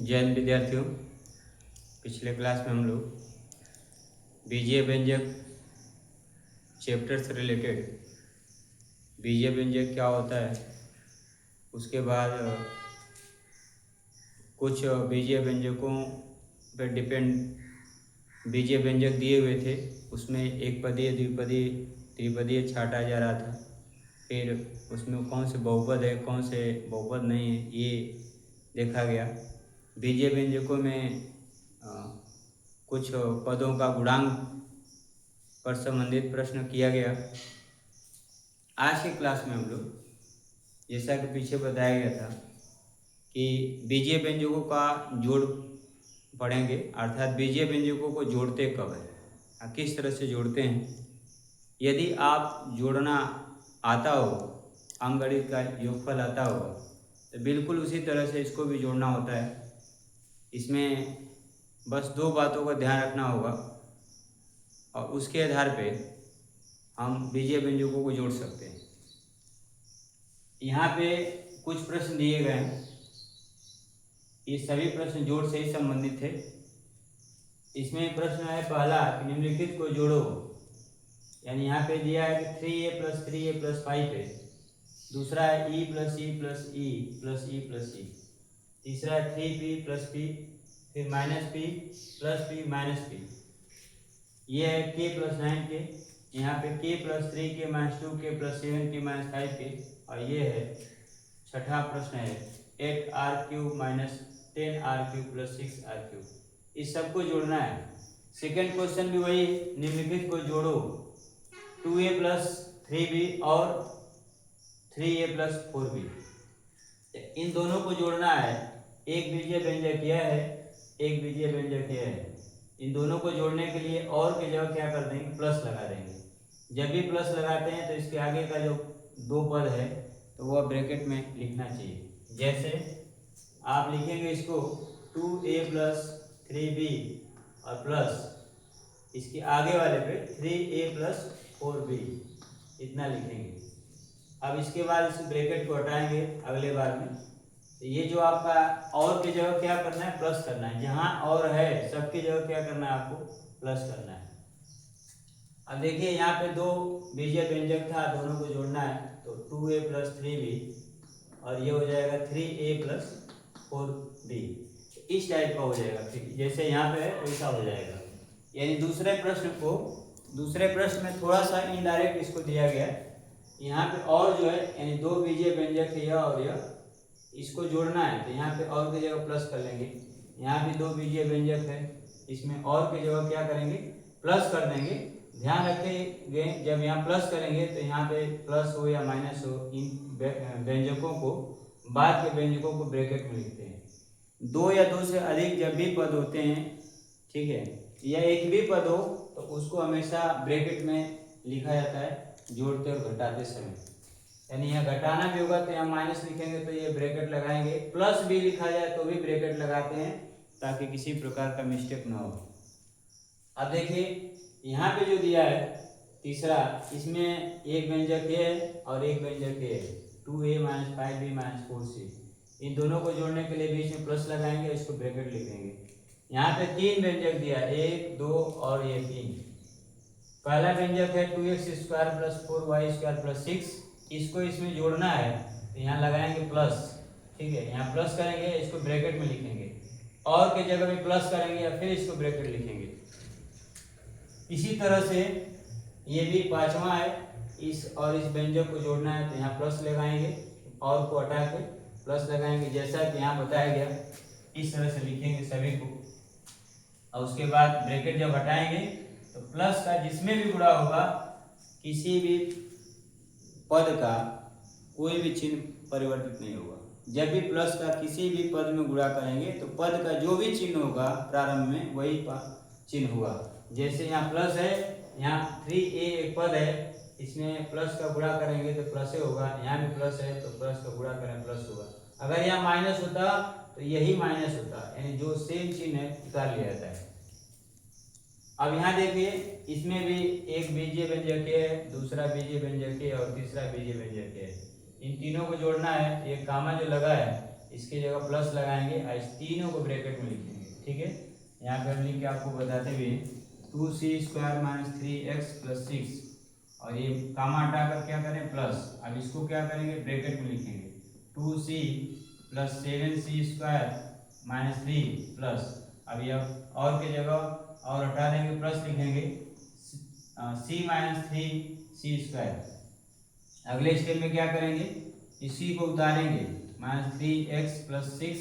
जय हिंद विद्यार्थियों। पिछले क्लास में हम लोग बीजीय व्यंजक चैप्टर से रिलेटेड बीजीय व्यंजक क्या होता है, उसके बाद कुछ बीजीय व्यंजकों पर डिपेंड बीजीय व्यंजक दिए हुए थे, उसमें एक पदीय, द्विपदीय, त्रिपदीय छाटा जा रहा था। फिर उसमें कौन से बहुपद है, कौन से बहुपद नहीं है, ये देखा गया। बीजीय व्यंजकों में कुछ पदों का गुणांक पर संबंधित प्रश्न किया गया। आज के क्लास में हम लोग जैसा कि पीछे बताया गया था कि बीजीय व्यंजकों का जोड़ पढ़ेंगे, अर्थात बीजीय व्यंजकों को जोड़ते कब है, किस तरह से जोड़ते हैं। यदि आप जोड़ना आता हो, अंकगणित का योगफल आता होगा, तो बिल्कुल उसी तरह से इसको भी जोड़ना होता है। इसमें बस दो बातों का ध्यान रखना होगा और उसके आधार पे हम बीजीय व्यंजकों को जोड़ सकते हैं। यहाँ पे कुछ प्रश्न दिए गए हैं, ये सभी प्रश्न जोड़ से ही संबंधित है। इसमें प्रश्न है पहला कि निम्नलिखित को जोड़ो, यानी यहाँ पे दिया है कि 3a + 3a + 5 है। दूसरा है e + e + e + e + e। तीसरा है 3p + p, फिर -p + p - p। ये है k + 9k, यहाँ पे k + 3k - 2k + 7k - 5k। और ये है छठा प्रश्न है 8r³ - 10r³ + 6r³। इस सबको जोड़ना है। सेकेंड क्वेश्चन भी वही, निम्नलिखित को जोड़ो, 2a + 3b और 3a + 4b। इन दोनों को जोड़ना है। एक बीजीय व्यंजक यह है, एक बीजीय व्यंजक यह है। इन दोनों को जोड़ने के लिए और की जगह क्या कर देंगे, प्लस लगा देंगे। जब भी प्लस लगाते हैं तो इसके आगे का जो दो पद है तो वह ब्रैकेट में लिखना चाहिए। जैसे आप लिखेंगे इसको 2a + 3b और प्लस इसके आगे वाले पे 3a + 4b, इतना लिखेंगे। अब इसके बाद इस ब्रैकेट को हटाएंगे अगले बार में। तो ये जो आपका और की जगह क्या करना है, प्लस करना है। जहां और है सबकी जगह क्या करना है, आपको प्लस करना है। अब देखिए यहाँ पे दो बीजीय व्यंजक था, दोनों को जोड़ना है। तो 2a + 3b और ये हो जाएगा 3a + 4b। इस टाइप का हो जाएगा, फिर जैसे यहाँ पे है वैसा हो जाएगा। यानी दूसरे प्रश्न में थोड़ा सा इनडायरेक्ट इसको दिया गया है। यहाँ पे और जो है, यानी दो बीजीय व्यंजक है यह और यह, इसको जोड़ना है। तो यहाँ पे और की जगह प्लस कर लेंगे। यहाँ भी दो बीजीय व्यंजक है, इसमें और की जगह क्या करेंगे, प्लस कर देंगे। ध्यान रखेंगे जब यहाँ प्लस करेंगे तो यहाँ पे प्लस हो या माइनस हो, इन व्यंजकों को, बाद के व्यंजकों को ब्रैकेट में लिखते हैं। दो या दो से अधिक जब भी पद होते हैं, ठीक है, या एक भी पद हो तो उसको हमेशा ब्रैकेट में लिखा जाता है, जोड़ते और घटाते समय। यानी यहाँ घटाना भी होगा तो यहाँ माइनस लिखेंगे तो ये ब्रैकेट लगाएंगे, प्लस भी लिखा जाए तो भी ब्रैकेट लगाते हैं ताकि किसी प्रकार का मिस्टेक ना हो। अब देखिए यहाँ पे जो दिया है तीसरा, इसमें एक व्यंजक ये है और एक व्यंजक ये है, 2a - 5b - 4c। इन दोनों को जोड़ने के लिए बीच में प्लस लगाएंगे, इसको ब्रैकेट लिखेंगे। यहाँ पे तीन व्यंजक दिया, 1, 2 और ये 3। पहला व्यंजक है 2x² + 4y² + 6। इसको इसमें जोड़ना है तो यहाँ लगाएंगे प्लस, ठीक है, यहाँ प्लस करेंगे, इसको ब्रैकेट में लिखेंगे। और की जगह भी प्लस करेंगे या फिर इसको ब्रैकेट लिखेंगे। इसी तरह से ये भी पांचवा है, इस और इस व्यंजक को जोड़ना है तो यहाँ प्लस लगाएंगे, और को हटा के प्लस लगाएंगे, जैसा कि यहाँ बताया गया। इस तरह से लिखेंगे सभी को, और उसके बाद ब्रैकेट जब हटाएंगे तो प्लस का जिसमें भी गुणा होगा, किसी भी पद का कोई भी चिन्ह परिवर्तित नहीं होगा। जब भी प्लस का किसी भी पद में गुणा करेंगे तो पद का जो भी चिन्ह होगा प्रारंभ में वही चिन्ह होगा। जैसे यहाँ प्लस है, यहाँ 3a एक पद है, इसमें प्लस का गुणा करेंगे तो प्लस ही होगा। यहाँ भी प्लस है तो प्लस का गुणा करें प्लस होगा। अगर यहाँ माइनस होता तो यही माइनस होता, यानी जो सेम चिन्ह है उतार लिया जाता है। अब यहाँ देखिए इसमें भी एक बीजीय व्यंजक है, दूसरा बीजीय व्यंजक है और तीसरा बीजीय व्यंजक है। इन तीनों को जोड़ना है। ये कामा जो लगा है इसकी जगह प्लस लगाएंगे और इस तीनों को ब्रैकेट में लिखेंगे। ठीक है, यहाँ पे हम लिख के आपको बताते हुए 2c² - 3x + 6 और ये कामा हटाकर क्या करें प्लस। अब इसको क्या करेंगे ब्रैकेट में लिखेंगे 2c + 7c² - 3 प्लस, अब ये और की जगह और हटा देंगे प्लस लिखेंगे c - 3c²। अगले स्टेप में क्या करेंगे इसी को उतारेंगे -3x + 6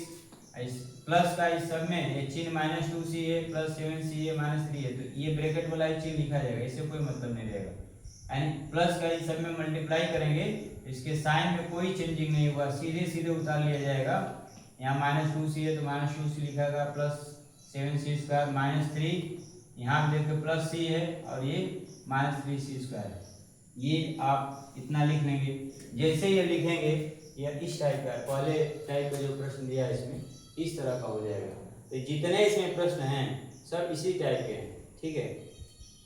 प्लस का इस सब में ये चिन्ह -2c है + 7c है -3 है, तो ये ब्रैकेट वाला चिन्ह लिखा जाएगा, इससे कोई मतलब नहीं रहेगा। यानी प्लस का इस सब में मल्टीप्लाई करेंगे, इसके साइन में कोई चेंजिंग नहीं होगा, सीधे सीधे उतार लिया जाएगा। यहाँ -2c है तो -2c लिखा प्लस 7c² - 3, यहाँ पे देखिए प्लस c है और ये -3c²। ये आप इतना लिख लेंगे। जैसे ये लिखेंगे या इस टाइप का पहले टाइप का जो प्रश्न दिया है इसमें इस तरह का हो जाएगा। तो जितने इसमें प्रश्न हैं सब इसी टाइप के हैं। ठीक है,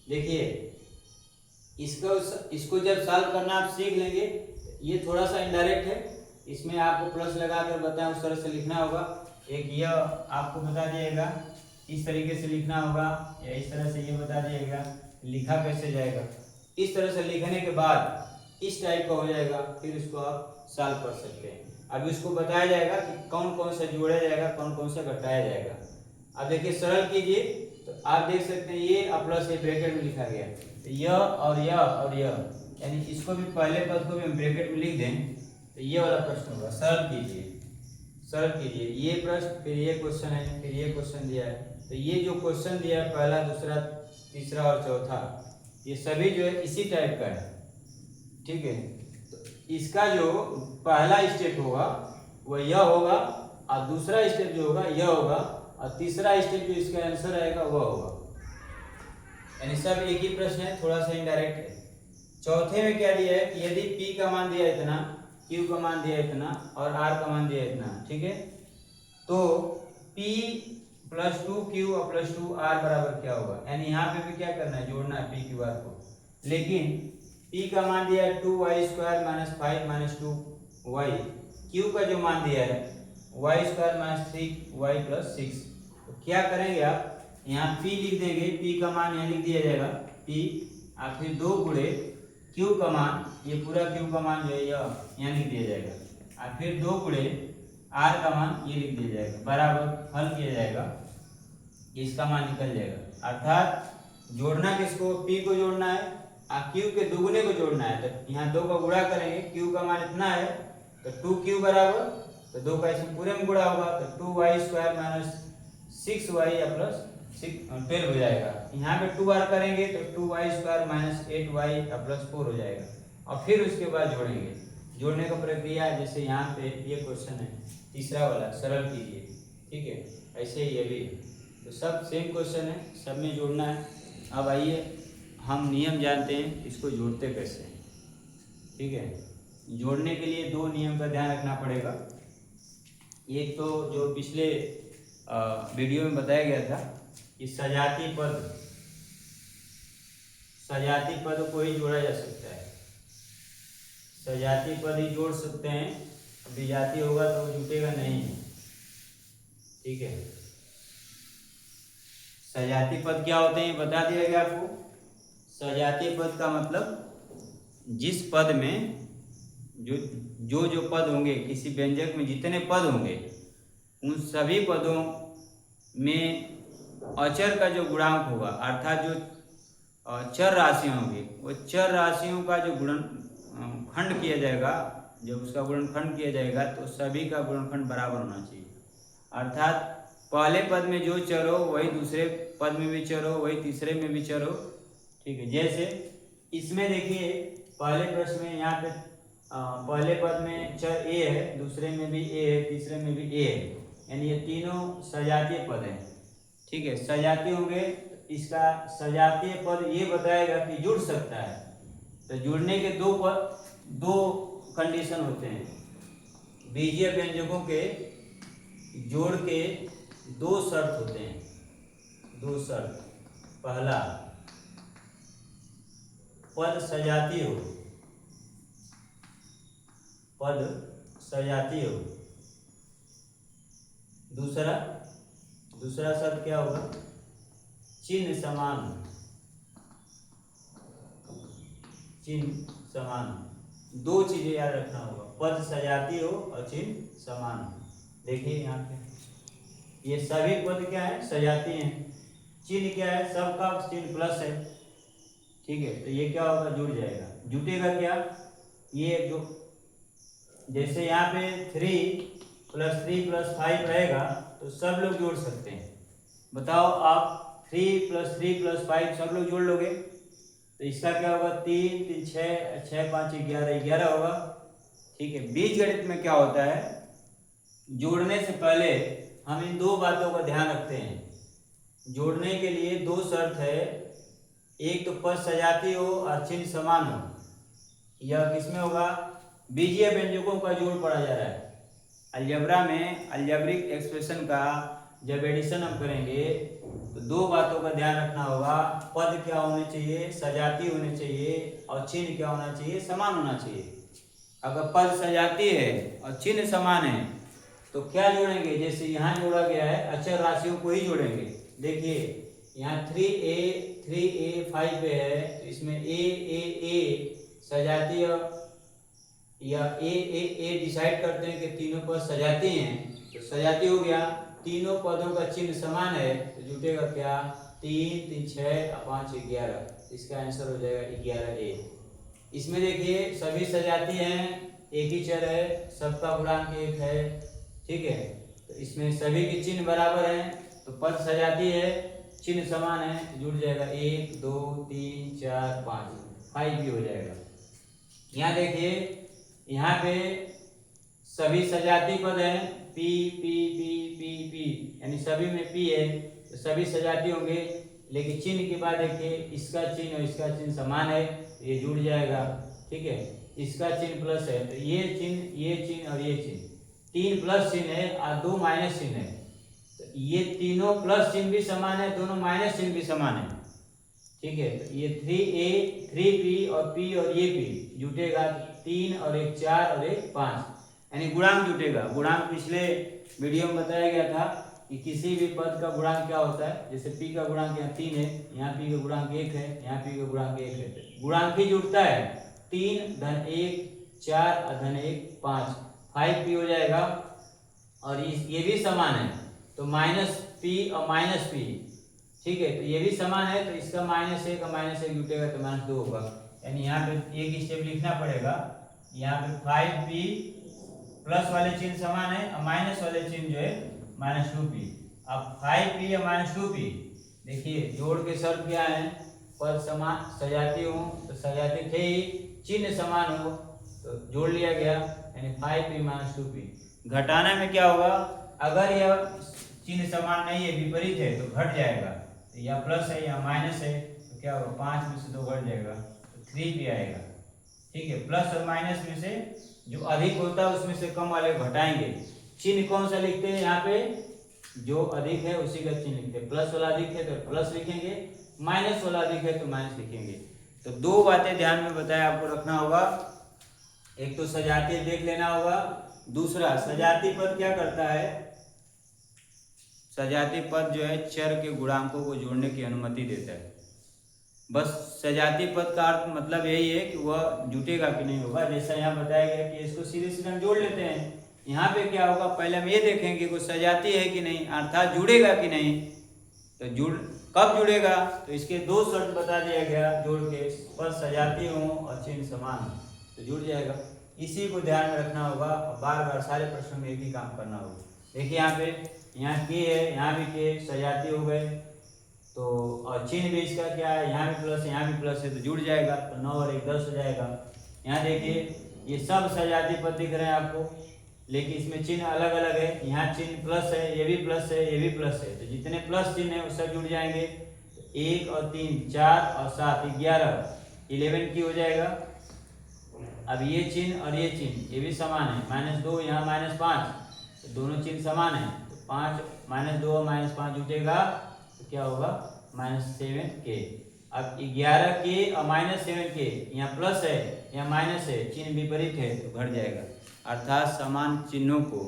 देखिए इसको जब सॉल्व करना आप सीख लेंगे, ये थोड़ा सा इनडायरेक्ट है, इसमें आपको प्लस लगा कर बताएं उस तरह से लिखना होगा। एक यह आपको बता दिएगा इस तरीके से लिखना होगा या इस तरह से ये बता दिएगा लिखा कैसे जाएगा। इस तरह से लिखने के बाद इस टाइप का हो जाएगा, फिर इसको आप सॉल्व कर सकते हैं। अब इसको बताया जाएगा कि कौन कौन सा जोड़ा जाएगा कौन कौन सा घटाया जाएगा। अब देखिए सरल कीजिए तो आप देख सकते हैं ये प्लस ये ब्रैकेट में लिखा गया, तो यह और यह यानी इसको भी पहले पद को भी हम ब्रैकेट में लिख दें तो ये वाला प्रश्न होगा। सरल कीजिए ये प्रश्न, फिर ये क्वेश्चन है, फिर ये क्वेश्चन दिया है, तो ये जो क्वेश्चन दिया है पहला दूसरा तीसरा और चौथा ये सभी जो है इसी टाइप का है। ठीक है, तो इसका जो पहला स्टेप होगा वह यह होगा और दूसरा स्टेप जो होगा यह होगा और तीसरा स्टेप जो इसका आंसर आएगा वह होगा। यानी सब एक ही प्रश्न है, थोड़ा सा इनडायरेक्ट है। चौथे में क्या दिया है कि यदि P का मान दिया इतना, Q का मान दिया इतना और R का मान दिया इतना, ठीक है, तो P + 2Q और + 2R बराबर क्या होगा। यानी यहाँ पे भी क्या करना है जोड़ना है P Q R को। लेकिन P का मान दिया है 2y² - 5 - 2y, Q का जो मान दिया है y² - 3y + 6, तो क्या करेंगे आप यहाँ P लिख देंगे, P का मान यहाँ लिख दिया जाएगा P और फिर 2 गुणे Q का मान, ये पूरा Q का मान जो है यहाँ लिख दिया जाएगा और फिर 2 गुणे R का मान ये लिख दिया जाएगा, बराबर हल किया जाएगा, इसका मान निकल जाएगा। अर्थात जोड़ना किसको P को जोड़ना है और Q के दुगुने को जोड़ना है, तो यहाँ 2 का गुणा करेंगे, Q का मान इतना है तो 2Q बराबर, तो 2 का इसमें पूरे में गुणा होगा तो 2y² - 6y या + 12 हो जाएगा। यहाँ पे 2R करेंगे तो 2y² - 8y या + 4 हो जाएगा और फिर उसके बाद जोड़ेंगे। जोड़ने का प्रक्रिया जैसे यहाँ पे ये क्वेश्चन है तीसरा वाला, सरल कीजिए। ठीक है, ऐसे ही ये भी, तो सब सेम क्वेश्चन है, सब में जोड़ना है। अब आइए हम नियम जानते हैं इसको जोड़ते कैसे हैं। ठीक है, जोड़ने के लिए 2 नियम का ध्यान रखना पड़ेगा। एक तो जो पिछले वीडियो में बताया गया था कि सजाती पद को ही जोड़ा जा सकता है, सजाती पद ही जोड़ सकते हैं, विजाती होगा तो जुटेगा नहीं। ठीक है, सजाती पद क्या होते हैं बता दिया गया आपको। सजाती पद का मतलब जिस पद में जो पद होंगे, किसी व्यंजक में जितने पद होंगे उन सभी पदों में अचर का जो गुणांक होगा, अर्थात जो चर राशियाँ होंगी वो चर राशियों का जो गुणनखंड किया जाएगा, जब उसका गुणनखंड किया जाएगा तो सभी का गुणनखंड बराबर होना चाहिए। अर्थात पहले पद में जो चर हो वही दूसरे पद में भी चर हो, वही तीसरे में भी चर हो। ठीक है, जैसे इसमें देखिए पहले प्रश्न में यहाँ पे पहले पद में चर a है, दूसरे में भी a है, तीसरे में भी a है, यानी ये तीनों सजातीय पद हैं। ठीक है, सजातीय होंगे, इसका सजातीय पद ये बताएगा कि जुड़ सकता है। तो जुड़ने के दो कंडीशन होते हैं। बीजीय व्यंजकों के जोड़ के 2 शर्त होते हैं, 2 शर्त। पहला, पद सजातीय हो, पद सजातीय हो, दूसरा शब्द क्या होगा? चिन्ह समान। चिन्ह समान, दो चीजें याद रखना होगा, पद सजातीय हो और चिन्ह समान हो। देखिए यहाँ पे ये सभी पद क्या है? सजातीय हैं। चिन्ह क्या है? सबका चिन्ह प्लस है, ठीक है। तो ये क्या होगा? जुड़ जाएगा। जुटेगा क्या? ये जो जैसे यहाँ पे 3 + 3 + 5 रहेगा तो सब लोग जोड़ सकते हैं। बताओ आप 3 + 3 + 5 सब लोग जोड़ लोगे तो इसका क्या होगा? 3 3 6 6 5 11 होगा, ठीक है। बीजगणित में क्या होता है? जोड़ने से पहले हम इन दो बातों का ध्यान रखते हैं। जोड़ने के लिए दो शर्त है, एक तो पद सजातीय हो और चिन्ह समान हो। यह किसमें होगा? बीजीय व्यंजकों का जोड़ पढ़ा जा रहा है। अलजेब्रा में अलजेब्रिक एक्सप्रेशन का जब एडिशन हम करेंगे तो दो बातों का ध्यान रखना होगा। पद क्या होने चाहिए? सजातीय होने चाहिए, और चिन्ह क्या होना चाहिए? समान होना चाहिए। अगर पद सजातीय है और चिन्ह समान है तो क्या जोड़ेंगे? जैसे यहाँ जोड़ा गया है, अचर राशियों को ही जोड़ेंगे। देखिए यहाँ 3a 5 पे है तो इसमें ए सजातीय या ए डिसाइड करते हैं कि तीनों पद सजातीय हैं, तो सजातीय हो गया। तीनों पदों का चिन्ह समान है तो जुटेगा क्या? 3 3 6 और 5 11। इसका आंसर हो जाएगा 11a। इसमें देखिए सभी सजातीय हैं, एक ही चर है, सबका गुणांक 1 है, ठीक है। तो इसमें सभी के चिन्ह बराबर हैं तो पद सजातीय है, चिन्ह समान है तो जुड़ जाएगा 1 2 3 4 5 भी हो जाएगा। यहाँ देखिए यहाँ पे सभी सजातीय पद हैं, P P P P P, यानी सभी में पी है तो सभी सजातीय होंगे। लेकिन चिन्ह के बाद देखिए इसका चिन्ह और इसका चिन्ह समान है तो ये जुड़ जाएगा, ठीक है। इसका चिन्ह प्लस है तो ये चिन्ह और ये चिन्ह, 3 प्लस चिन्ह है और 2 माइनस चिन्ह है तो ये तीनों प्लस चिन्ह भी समान है, दोनों माइनस चिन्ह भी समान है, ठीक है। तो ये 3a 3p और p और ये p जुटेगा 3 और 1 4 और 1 5, यानी गुणांक जुटेगा। गुणांक पिछले वीडियो में बताया गया था कि किसी भी पद का गुणांक क्या होता है। जैसे p का गुणांक यहाँ 3 है, यहाँ p का गुणांक 1 है, यहाँ p का गुणांक 1 है, गुणांक ही जुटता है। 3 धन 1 4 और धन 1 5 5p हो जाएगा। और ये भी समान है तो -p और -p, ठीक है। तो ये भी समान है तो इसका -1 और -1 जुटेगा तो -2 होगा। यानी यहाँ पे एक स्टेप लिखना पड़ेगा। यहाँ पे 5p प्लस वाले चिन्ह समान है और माइनस वाले चिन्ह जो है -2p। अब 5p और -2p देखिए जोड़ के शर्त क्या है? पद समान सजातीय हो तो सजातीय थे ही, चिन्ह समान हो तो जोड़ लिया गया, यानी 5p -2p। घटाना में क्या होगा? अगर यह चिन्ह समान नहीं है, विपरीत है तो घट जाएगा। तो या प्लस है या माइनस है तो क्या होगा? 5 में से 2 घट जाएगा तो 3p आएगा, ठीक है। प्लस और माइनस में से जो अधिक होता है उसमें से कम वाले घटाएंगे। चिन्ह कौन सा लिखते हैं? यहाँ पे जो अधिक है उसी का चिन्ह लिखते हैं। प्लस वाला अधिक है तो प्लस लिखेंगे, माइनस वाला अधिक है तो माइनस लिखेंगे। तो दो बातें ध्यान में बताया आपको रखना होगा। एक तो सजातीय देख लेना होगा, दूसरा सजातीय पद क्या करता है? सजातीय पद जो है चर के गुणांकों को जोड़ने की अनुमति देता है। बस सजातीय पद का अर्थ मतलब यही है कि वह जुटेगा कि नहीं होगा। जैसा यहाँ बताया गया कि इसको सीधे सीधे हम जोड़ लेते हैं। यहाँ पे क्या होगा? पहले हम ये देखेंगे कि सजातीय है कि नहीं, अर्थात जुड़ेगा कि नहीं। तो कब जुड़ेगा? तो इसके दो शर्त बता दिया गया जोड़ के, पद सजातीय हो और चिन्ह समान हो तो जुड़ जाएगा। इसी को ध्यान में रखना होगा, बार बार सारे प्रश्नों में एक ही काम करना होगा। देखिए यहाँ पे यहाँ के है, यहाँ भी के, सजातीय हो गए तो, और चिन्ह भी इसका क्या है? यहाँ भी प्लस यहाँ भी प्लस है तो जुड़ जाएगा। तो 9 और 1 10 हो जाएगा। यहाँ देखिए ये सब सजातीय पद दिख रहे हैं आपको, लेकिन इसमें चिन्ह अलग अलग है। यहाँ चिन्ह प्लस है, ये भी प्लस है, ये भी प्लस है, तो जितने प्लस चिन्ह है वो सब जुड़ जाएंगे। तो 1 और 3 4 और 7 11 की हो जाएगा। अब ये चिन्ह और ये चिन्ह ये भी समान है, -2 यहाँ -5 तो दोनों चिन्ह समान है तो 5 -2 और -5 जुटेगा तो क्या होगा? -7k। अब 11k और -7k, यहाँ प्लस है यहाँ माइनस है, चिन्ह विपरीत है तो घट जाएगा। अर्थात समान चिन्हों को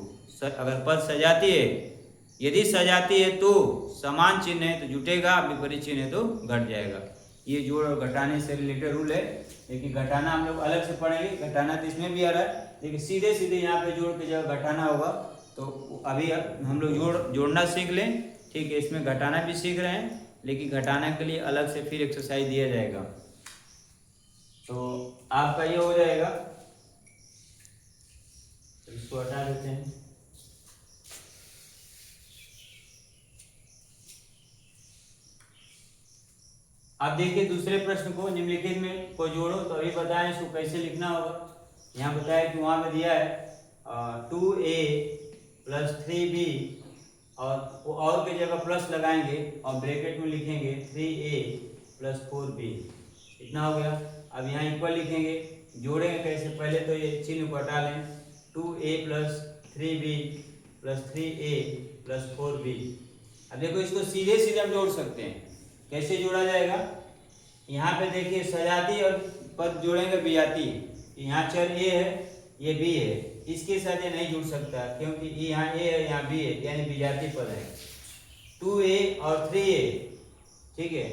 अगर पद सजातीय है यदि सजाती है तो समान चिन्ह है तो जुटेगा, विपरीत चिन्ह है तो घट जाएगा। ये जोड़ और घटाने से रिलेटेड रूल है। लेकिन घटाना हम लोग अलग से पढ़ेंगे, घटाना तो इसमें भी आ रहा है, लेकिन सीधे सीधे यहाँ पे जोड़ के जब घटाना होगा तो अभी हम लोग जोड़ना सीख लें, ठीक है। इसमें घटाना भी सीख रहे हैं, लेकिन घटाने के लिए अलग से फिर एक्सरसाइज दिया जाएगा। तो आपका ये हो जाएगा, तो इसको हटा देते हैं। अब देखिए दूसरे प्रश्न को, निम्नलिखित में को जोड़ो, तो अभी बताएं इसको कैसे लिखना होगा। यहाँ बताया कि वहां पे दिया है 2a + 3b और की जगह प्लस लगाएंगे और ब्रैकेट में लिखेंगे 3a + 4b। इतना हो गया। अब यहाँ इक्वल लिखेंगे, जोड़ेंगे कैसे, पहले तो ये चिन्ह को हटा लें, 2a + 3b + 3a + 4b। अब देखो इसको सीधे सीधे हम जोड़ सकते हैं। कैसे जोड़ा जाएगा, यहाँ पे देखिए सजाती और पद जोड़ेंगे विजाती। यहाँ चर ए है, ये बी है, इसके साथ ये नहीं जुड़ सकता क्योंकि यहाँ ए है, यहाँ बी है, यानी विजाती पद है। 2a और 3a, ठीक है।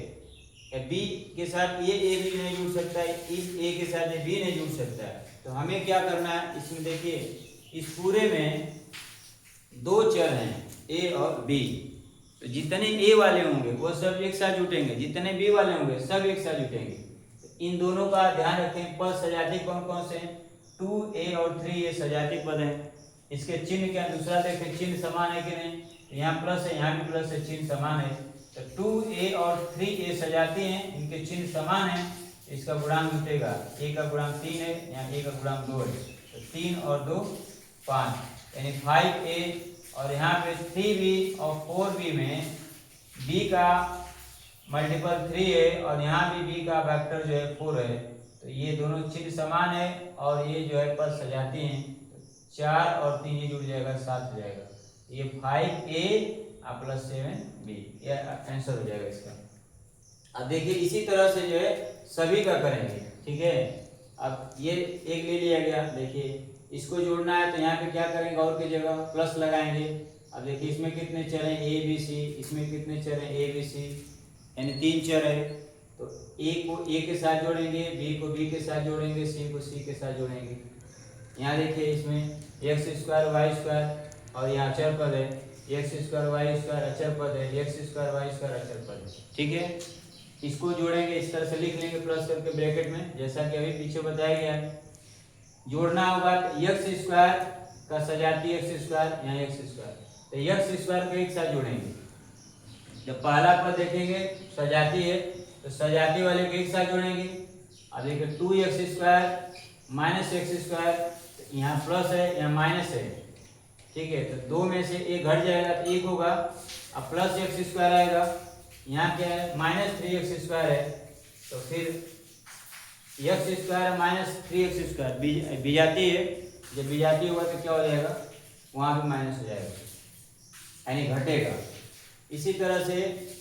बी के साथ ये ए भी नहीं जुड़ सकता है, इस ए के साथ ये बी नहीं जुड़ सकता है। तो हमें क्या करना है, इसमें देखिए इस पूरे में दो चर हैं ए और बी, तो जितने ए वाले होंगे वो सब एक साथ जुटेंगे, जितने बी वाले होंगे सब एक साथ जुटेंगे। तो इन दोनों का ध्यान रखें। पद सजाती कौन कौन से हैं, 2a और 3a सजाती पद हैं। इसके चिन्ह क्या, दूसरा देखें चिन्ह समान है कि नहीं, तो यहाँ प्लस है, यहाँ भी प्लस है, चिन्ह समान है। तो 2a और 3a सजाती हैं, इनके चिन्ह समान है, इसका गुणांक जुटेगा। a का गुणांक 3 है, यहाँ a का गुणांक 2 है, तो 3 और 2 5, यानी 5a। और यहाँ पे 3b और 4b में b का मल्टीपल 3 है और यहाँ भी b का वेक्टर जो है 4 है, तो ये दोनों चिन्ह समान है और ये जो है पद सजाती हैं। तो 4 और 3 ये जुड़ जाएगा, 7 हो जाएगा। ये 5a + 7b, ये आंसर हो जाएगा इसका। अब देखिए इसी तरह से जो है सभी का करेंगे, ठीक है। अब ये एक ले लिया गया, देखिए इसको जोड़ना है तो यहाँ पे क्या करेंगे, और की जगह प्लस लगाएंगे। अब देखिए इसमें कितने चर हैं, ए बी सी, इसमें कितने चर हैं, ए बी सी, यानी 3 चर है। तो ए को ए के साथ जोड़ेंगे, बी को बी के साथ जोड़ेंगे, सी को सी के साथ जोड़ेंगे। यहाँ देखिए इसमें x² y² और यहाँ अचर पद है, x² y² अचर पद है, x² y² अचर पद है, ठीक है। इसको जोड़ेंगे, इस तरह से लिख लेंगे प्लस करके ब्रैकेट में, जैसा कि अभी पीछे बताया गया है। जोड़ना होगा x² का सजाती x², यहाँ x², तो x² को एक साथ जोड़ेंगे। जब पहला पद देखेंगे सजाती है तो सजाती वाले को एक साथ जोड़ेंगे। अब देखिए 2x² - x², यहाँ प्लस है, यहाँ माइनस है, ठीक है। तो दो में से एक घट जाएगा तो एक होगा, अब प्लस x² आएगा, यहाँ क्या है -3x² है, तो फिर x² - 3x² विजाती है। जब विजाती होगा तो क्या हो जाएगा, वहाँ पे माइनस हो जाएगा, यानी घटेगा। इसी तरह से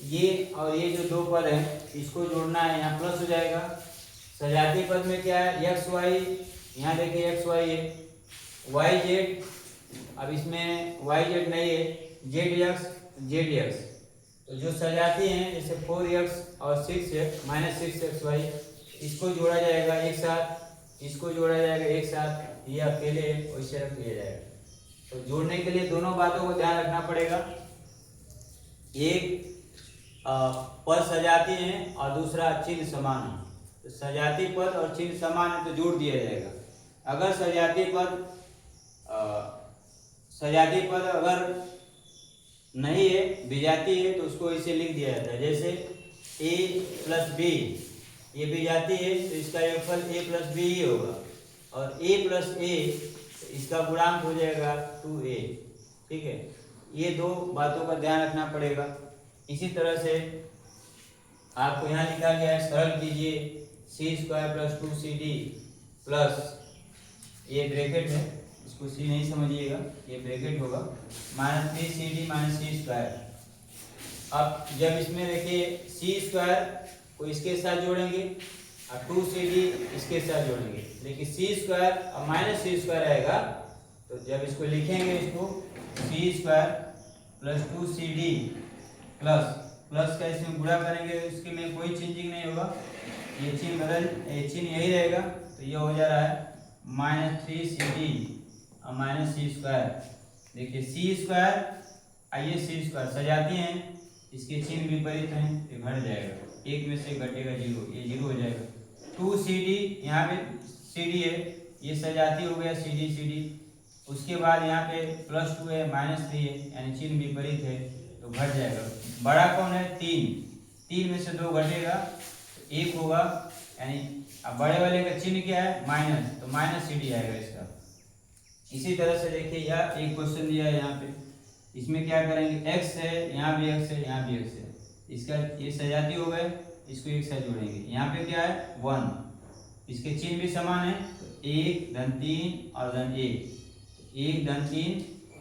ये और ये जो दो पद हैं इसको जोड़ना है, यहाँ प्लस हो जाएगा। सजाती पद में क्या है, x y, यहाँ देखिए x y है, y z, अब इसमें y z नहीं है, z x। तो जो सजाती हैं जैसे 4x और 6x - 6xy, इसको जोड़ा जाएगा एक साथ, इसको जोड़ा जाएगा एक साथ, ये अकेले वैसे रख दिया जाएगा। तो जोड़ने के लिए दोनों बातों को ध्यान रखना पड़ेगा। एक पद सजाती हैं और दूसरा चिन्ह समान है, तो सजाती पद और चिन्ह समान है तो जोड़ दिया जाएगा। अगर सजाती पद अगर नहीं है, विजाती है, तो उसको इसे लिख दिया जाता है, जैसे a + b, ये विजाती है तो इसका योगफल a + b ही होगा, और a + a तो इसका गुणांक हो जाएगा 2a, ठीक है। ये दो बातों का ध्यान रखना पड़ेगा। इसी तरह से आपको यहाँ लिखा गया है, सरल कीजिए c² + 2cd प्लस, ये ब्रैकेट है, इसको c नहीं समझिएगा, ये ब्रैकेट होगा, -3cd - c²। अब जब इसमें देखिए c² को इसके साथ जोड़ेंगे और 2cd इसके साथ जोड़ेंगे, लेकिन c² और -c² आएगा, तो जब इसको लिखेंगे, इसको c² plus 2CD plus plus का इसमें गुणा करेंगे, इसके में कोई चेंजिंग नहीं होगा, ये चिन्ह यही रहेगा, तो ये हो जा रहा है -3CD और माइनस सी स्क्वायर। देखिए सी स्क्वायर आइए सी स्क्वायर सजाती हैं, इसके चिन्ह विपरीत हैं, ये घट जाएगा, एक में से घटेगा 0, ये 0 हो जाएगा। 2CD यहाँ पे CD है, ये सजाती हो गया CD, उसके बाद यहाँ पे +2 है -3 है, यानी चिन्ह विपरीत है तो घट जाएगा। बड़ा कौन है? 3 में से 2 घटेगा तो 1 होगा, यानी अब बड़े वाले का चिन्ह क्या है? माइनस, तो -CD आएगा इसका। इसी तरह से देखिए यह एक क्वेश्चन दिया है यहाँ पे, इसमें क्या करेंगे? x है, यहाँ भी x है, यहाँ भी x है, इसका ये सजाती हो गए, इसको एक साथ जोड़ेंगे। यहाँ पे क्या है? 1, इसके चिन्ह भी समान है, तो 1 धन 3 और धन 1, 1 धन 3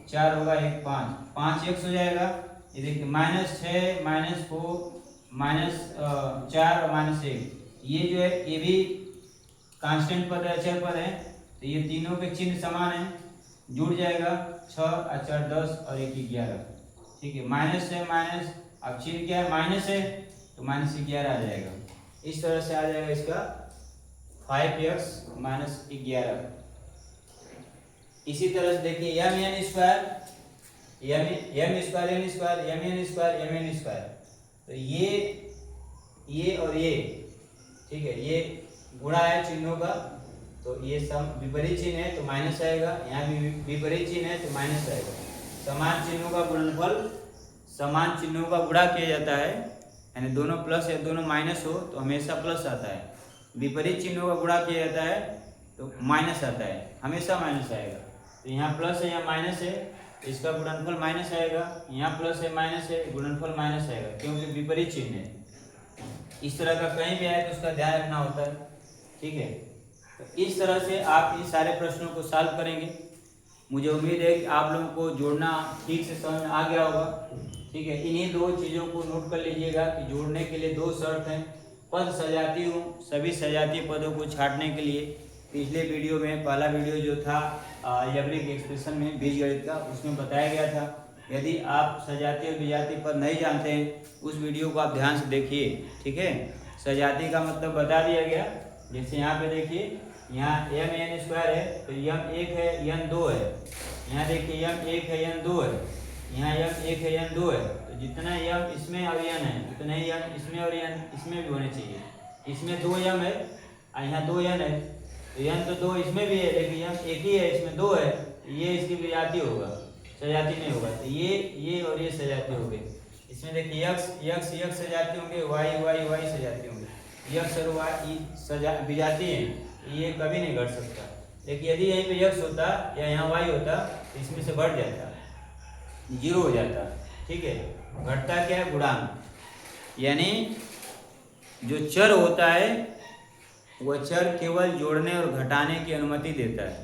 4 होगा, 1 5, 5 x हो जाएगा। ये देखिए -6 -4 -4 और -1, ये जो है ये भी कांस्टेंट पद है, अचर पद है, तो ये तीनों के चिन्ह समान है, जुड़ जाएगा, 6 और 4 10 और 1 11, ठीक है। माइनस है माइनस, अब चिन्ह क्या है? माइनस है, तो -11 आ जाएगा। इस तरह से आ जाएगा इसका 5x - 11। इसी तरह से देखिए mn स्क्वायर mn स्क्वायर, तो ये और ये, ठीक है, ये गुणा है चिन्हों का, तो ये सम विपरीत चिन्ह है तो माइनस आएगा, यहाँ भी विपरीत चिन्ह है तो माइनस आएगा। समान चिन्हों का गुणनफल, समान चिन्हों का गुणा किया जाता है, यानी दोनों प्लस या दोनों माइनस हो तो हमेशा प्लस आता है। विपरीत चिन्हों का गुणा किया जाता है तो माइनस आता है, हमेशा माइनस आएगा। तो यहाँ प्लस है, यहाँ माइनस है, इसका गुणनफल माइनस आएगा, यहाँ प्लस है माइनस है, गुणनफल माइनस आएगा, क्योंकि विपरीत चिन्ह है। इस तरह का कहीं भी आए तो उसका ध्यान रखना होता है, ठीक है। तो इस तरह से आप इन सारे प्रश्नों को सॉल्व करेंगे। मुझे उम्मीद है कि आप लोगों को जोड़ना ठीक से समझ में आ गया होगा, ठीक है। इन्हीं 2 चीज़ों को नोट कर लीजिएगा कि जोड़ने के लिए 2 शर्त हैं। पद सजाती हूँ, सभी सजातीय पदों को छांटने के लिए पिछले वीडियो में, पहला वीडियो जो था अलजेब्रिक एक्सप्रेशन में बीजगणित का, उसमें बताया गया था। यदि आप सजातीय और विजातीय पद नहीं जानते हैं, उस वीडियो को आप ध्यान से देखिए, ठीक है। सजातीय का मतलब बता दिया गया, जैसे यहाँ पे देखिए, यहाँ mn स्क्वायर है तो m 1 है, n 2 है। यहाँ देखिए m 1 है, n 2 है, यहाँ m 1 है, n 2 है, तो जितना m इसमें और n है उतना ही m इसमें और n इसमें भी होने चाहिए। इसमें 2 m है और यहाँ 2 n है, तो n तो 2 इसमें भी है, लेकिन m एक ही है, इसमें 2 है, ये इसकी विजातीय होगा, सजाती नहीं होगा। तो ये और ये सजाती हो गए। इसमें देखिए x सजाती होंगे, y सजाती होंगे, x और y सजा विजाती हैं, ये कभी नहीं घट सकता। लेकिन यदि यहीं पे x होता या यहाँ y होता तो इसमें से बढ़ जाता, 0 हो जाता, ठीक है। घटता क्या है? गुणांक, यानी जो चर होता है वह चर केवल जोड़ने और घटाने की अनुमति देता है,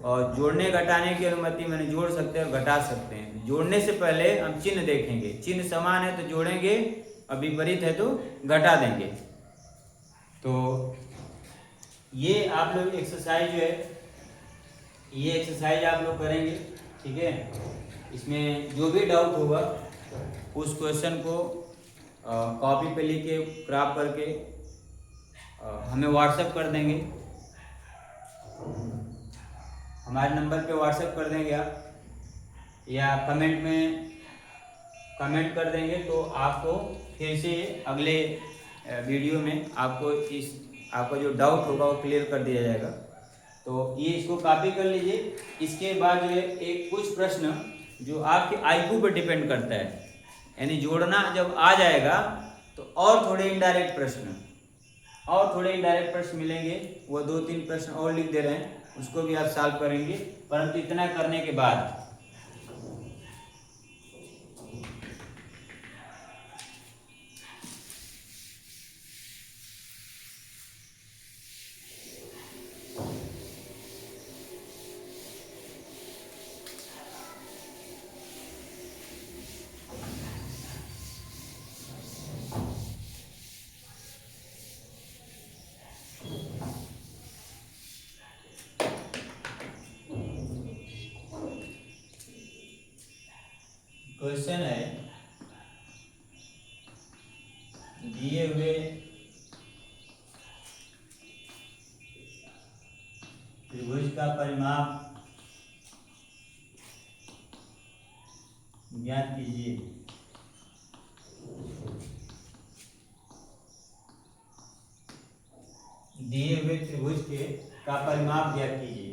और जोड़ने घटाने की अनुमति मैंने जोड़ सकते हैं और घटा सकते हैं। जोड़ने से पहले हम चिन्ह देखेंगे, चिन्ह समान है तो जोड़ेंगे और विपरीत है तो घटा देंगे। तो ये आप लोग एक्सरसाइज जो है, ये एक्सरसाइज आप लोग करेंगे, ठीक है। इसमें जो भी डाउट होगा उस क्वेश्चन को कॉपी पे लिख के क्रॉप करके हमें व्हाट्सएप कर देंगे, हमारे नंबर पे व्हाट्सएप कर देंगे आप, या कमेंट में कमेंट कर देंगे, तो आपको फिर से अगले वीडियो में आपका जो डाउट होगा वो क्लियर कर दिया जाएगा। तो ये इसको कॉपी कर लीजिए। इसके बाद जो है एक कुछ प्रश्न जो आपके IQ पर डिपेंड करता है, यानी जोड़ना जब आ जाएगा तो और थोड़े इनडायरेक्ट प्रश्न मिलेंगे, वो 2-3 प्रश्न और लिख दे रहे हैं, उसको भी आप सॉल्व करेंगे। परंतु इतना करने के बाद क्वेश्चन है दिए हुए त्रिभुज का परिमाप ज्ञात कीजिए। दिए हुए त्रिभुज का परिमाप ज्ञात कीजिए।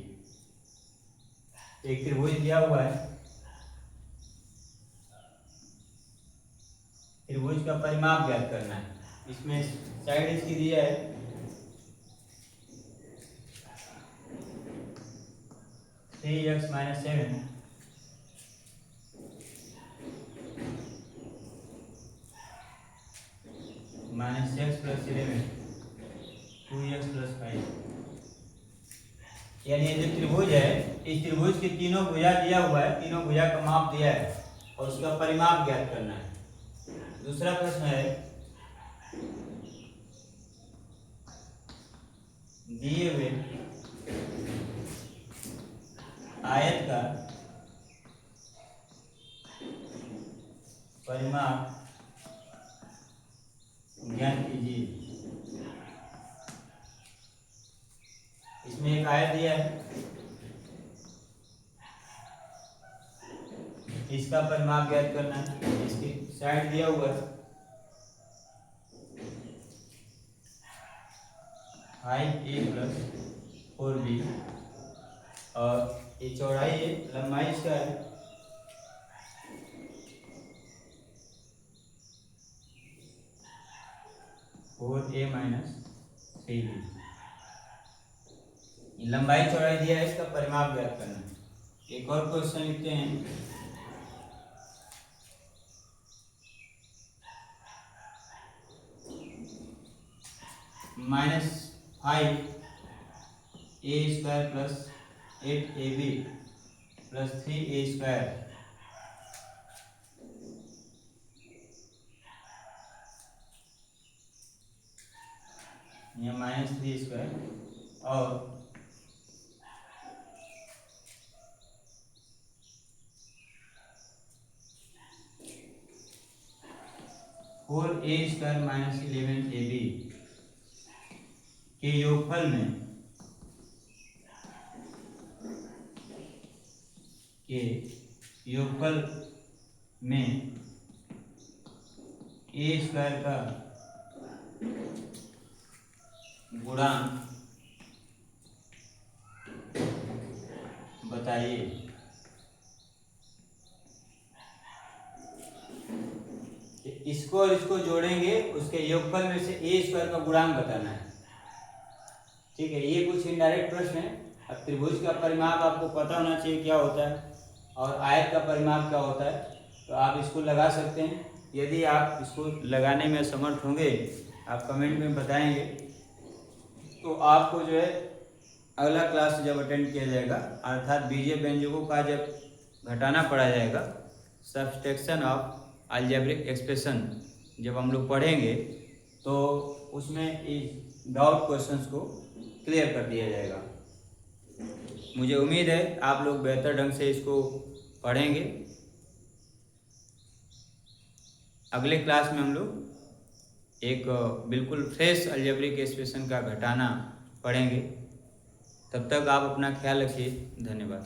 एक त्रिभुज दिया हुआ है, त्रिभुज का परिमाप ज्ञात करना है। इसमें साइड इसकी दिया है 3x - 7 -x + 11 2x + 5। यानी ये जो त्रिभुज है, इस त्रिभुज के तीनों भुजा दिया हुआ है, तीनों भुजा का माप दिया है और उसका परिमाप ज्ञात करना है। दूसरा प्रश्न है दिए हुए आयत का परिमाप ज्ञात कीजिए। इसमें एक आयत दिया है, इसका परिमाप ज्ञात करना है। इसकी साइड दिया हुआ है 5a + 4b और ये चौड़ाई है, लंबाई इसका है 4a - 3b। लंबाई चौड़ाई दिया है, इसका परिमाप ज्ञात करना है। एक और क्वेश्चन लिखते हैं -5a² + 8ab + 3a²। यह -3² और 4a² - 11ab के योगफल में a² का गुणांक बताइए। इसको और इसको जोड़ेंगे, उसके योगफल में से a² का गुणांक बताना है। ठीक है, ये कुछ इनडायरेक्ट प्रश्न है। अब त्रिभुज का परिमाप आपको पता होना चाहिए क्या होता है और आयत का परिमाप क्या होता है, तो आप इसको लगा सकते हैं। यदि आप इसको लगाने में असमर्थ होंगे, आप कमेंट में बताएंगे, तो आपको जो है अगला क्लास जब अटेंड किया जाएगा, अर्थात बीजीय व्यंजकों का जब घटाना पड़ा जाएगा, सब्सट्रैक्शन ऑफ अलजेब्रिक एक्सप्रेशन जब हम लोग पढ़ेंगे, तो उसमें इस डाउट क्वेश्चंस को क्लियर कर दिया जाएगा। मुझे उम्मीद है आप लोग बेहतर ढंग से इसको पढ़ेंगे। अगले क्लास में हम लोग एक बिल्कुल फ्रेश अलजेब्रिक एक्सप्रेशन का घटाना पढ़ेंगे। तब तक आप अपना ख्याल रखिए। धन्यवाद।